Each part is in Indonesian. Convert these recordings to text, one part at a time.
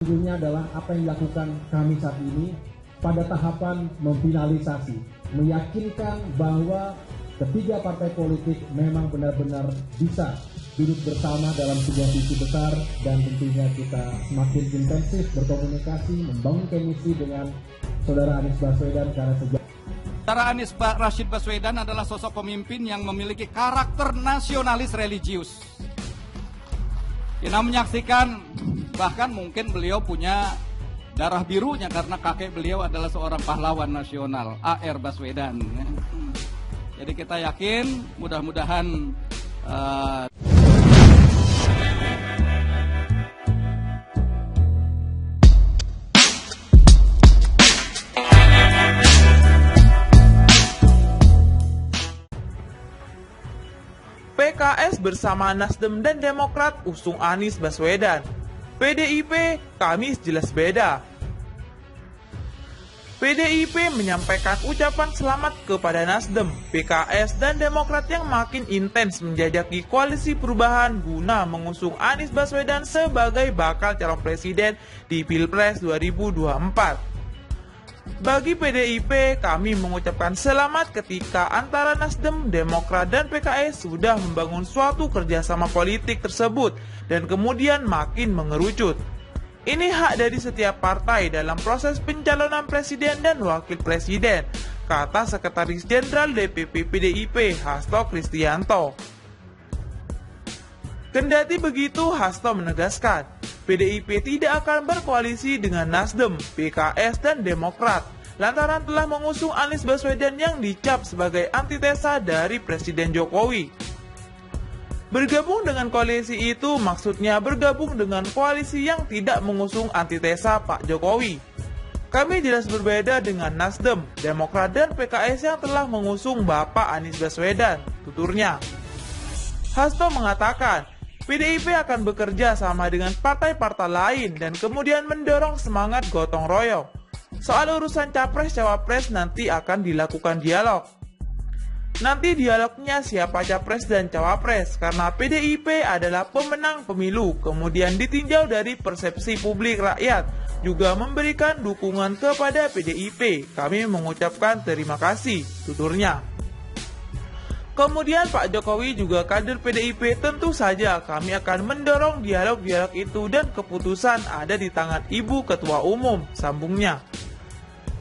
Sesungguhnya adalah apa yang dilakukan kami saat ini pada tahapan memfinalisasi, meyakinkan bahwa ketiga partai politik memang benar-benar bisa duduk bersama dalam sebuah visi besar, dan tentunya kita semakin intensif berkomunikasi, membangun kemistri dengan saudara Anies Baswedan karena sejak Saudara Anies Rashid Baswedan adalah sosok pemimpin yang memiliki karakter nasionalis religius. Kita menyaksikan bahkan mungkin beliau punya darah birunya karena kakek beliau adalah seorang pahlawan nasional, A.R. Baswedan. Jadi kita yakin mudah-mudahan PKS bersama Nasdem dan Demokrat usung Anies Baswedan. PDIP, Kamis jelas beda. PDIP menyampaikan ucapan selamat kepada Nasdem, PKS, dan Demokrat yang makin intens menjajaki koalisi perubahan guna mengusung Anies Baswedan sebagai bakal calon presiden di Pilpres 2024. Bagi PDIP, kami mengucapkan selamat ketika antara Nasdem, Demokrat, dan PKS sudah membangun suatu kerjasama politik tersebut dan kemudian makin mengerucut. Ini hak dari setiap partai dalam proses pencalonan presiden dan wakil presiden, kata Sekretaris Jenderal DPP PDIP Hasto Kristianto. Kendati begitu, Hasto menegaskan, PDIP tidak akan berkoalisi dengan Nasdem, PKS, dan Demokrat lantaran telah mengusung Anies Baswedan yang dicap sebagai antitesa dari Presiden Jokowi. Bergabung dengan koalisi itu maksudnya bergabung dengan koalisi yang tidak mengusung antitesa Pak Jokowi. Kami jelas berbeda dengan Nasdem, Demokrat, dan PKS yang telah mengusung Bapak Anies Baswedan, tuturnya. Hasto mengatakan, PDIP akan bekerja sama dengan partai-partai lain dan kemudian mendorong semangat gotong royong. Soal urusan capres-cawapres nanti akan dilakukan dialog. Nanti dialognya siapa capres dan cawapres, karena PDIP adalah pemenang pemilu, kemudian ditinjau dari persepsi publik rakyat, juga memberikan dukungan kepada PDIP. Kami mengucapkan terima kasih, tuturnya. Kemudian Pak Jokowi juga kader PDIP, tentu saja kami akan mendorong dialog-dialog itu dan keputusan ada di tangan Ibu Ketua Umum, sambungnya.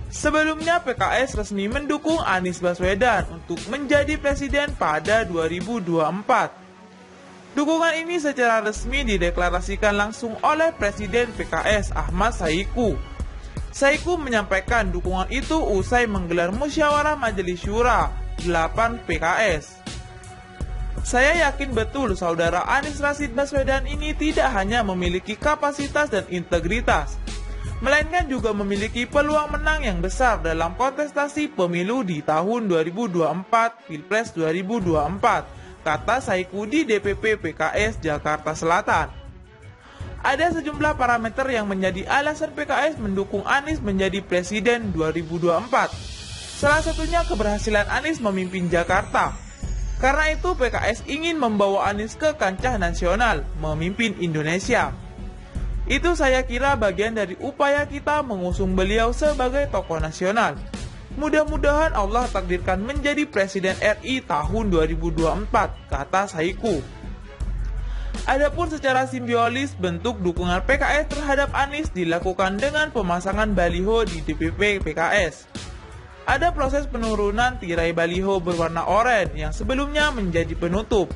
Sebelumnya PKS resmi mendukung Anies Baswedan untuk menjadi presiden pada 2024. Dukungan ini secara resmi dideklarasikan langsung oleh Presiden PKS Ahmad Saiku. Saiku menyampaikan dukungan itu usai menggelar musyawarah Majelis Syura 8 PKS. Saya yakin betul saudara Anies Rashid Baswedan ini tidak hanya memiliki kapasitas dan integritas, melainkan juga memiliki peluang menang yang besar dalam kontestasi pemilu di tahun 2024, Pilpres 2024, kata Saiku di DPP PKS Jakarta Selatan. Ada sejumlah parameter yang menjadi alasan PKS mendukung Anies menjadi presiden 2024. Salah satunya keberhasilan Anies memimpin Jakarta. Karena itu PKS ingin membawa Anies ke kancah nasional, memimpin Indonesia. Itu saya kira bagian dari upaya kita mengusung beliau sebagai tokoh nasional. Mudah-mudahan Allah takdirkan menjadi Presiden RI tahun 2024, kata Saiku. Adapun secara simbiolis, bentuk dukungan PKS terhadap Anies dilakukan dengan pemasangan baliho di DPP PKS. Ada proses penurunan tirai baliho berwarna oranye yang sebelumnya menjadi penutup.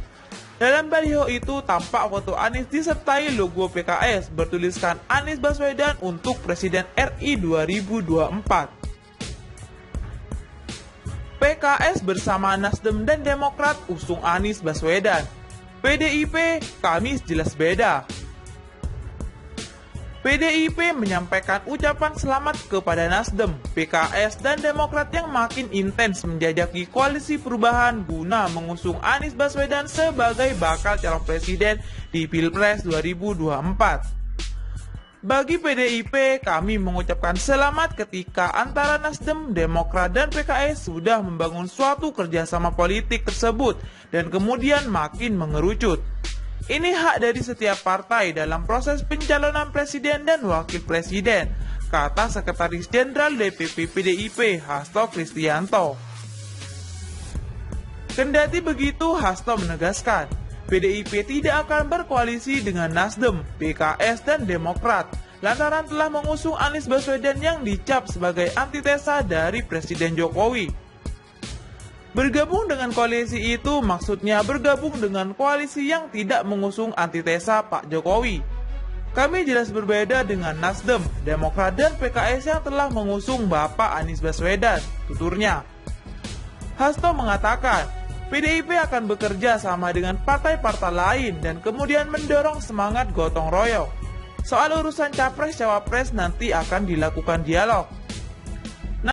Dalam baliho itu tampak foto Anies disertai logo PKS bertuliskan Anies Baswedan untuk Presiden RI 2024. PKS bersama Nasdem dan Demokrat usung Anies Baswedan. PDIP, Kamis jelas beda. PDIP menyampaikan ucapan selamat kepada Nasdem, PKS, dan Demokrat yang makin intens menjajaki koalisi perubahan guna mengusung Anies Baswedan sebagai bakal calon presiden di Pilpres 2024. Bagi PDIP, kami mengucapkan selamat ketika antara Nasdem, Demokrat, dan PKS sudah membangun suatu kerjasama politik tersebut dan kemudian makin mengerucut. Ini hak dari setiap partai dalam proses pencalonan presiden dan wakil presiden, kata Sekretaris Jenderal DPP PDIP Hasto Kristianto. Kendati begitu, Hasto menegaskan, PDIP tidak akan berkoalisi dengan Nasdem, PKS, dan Demokrat, lantaran telah mengusung Anies Baswedan yang dicap sebagai antitesa dari Presiden Jokowi. Bergabung dengan koalisi itu maksudnya bergabung dengan koalisi yang tidak mengusung antitesa Pak Jokowi. Kami jelas berbeda dengan Nasdem, Demokrat, dan PKS yang telah mengusung Bapak Anies Baswedan, tuturnya. Hasto mengatakan, PDIP akan bekerja sama dengan partai-partai lain dan kemudian mendorong semangat gotong royong. Soal urusan Capres-Cawapres nanti akan dilakukan dialog.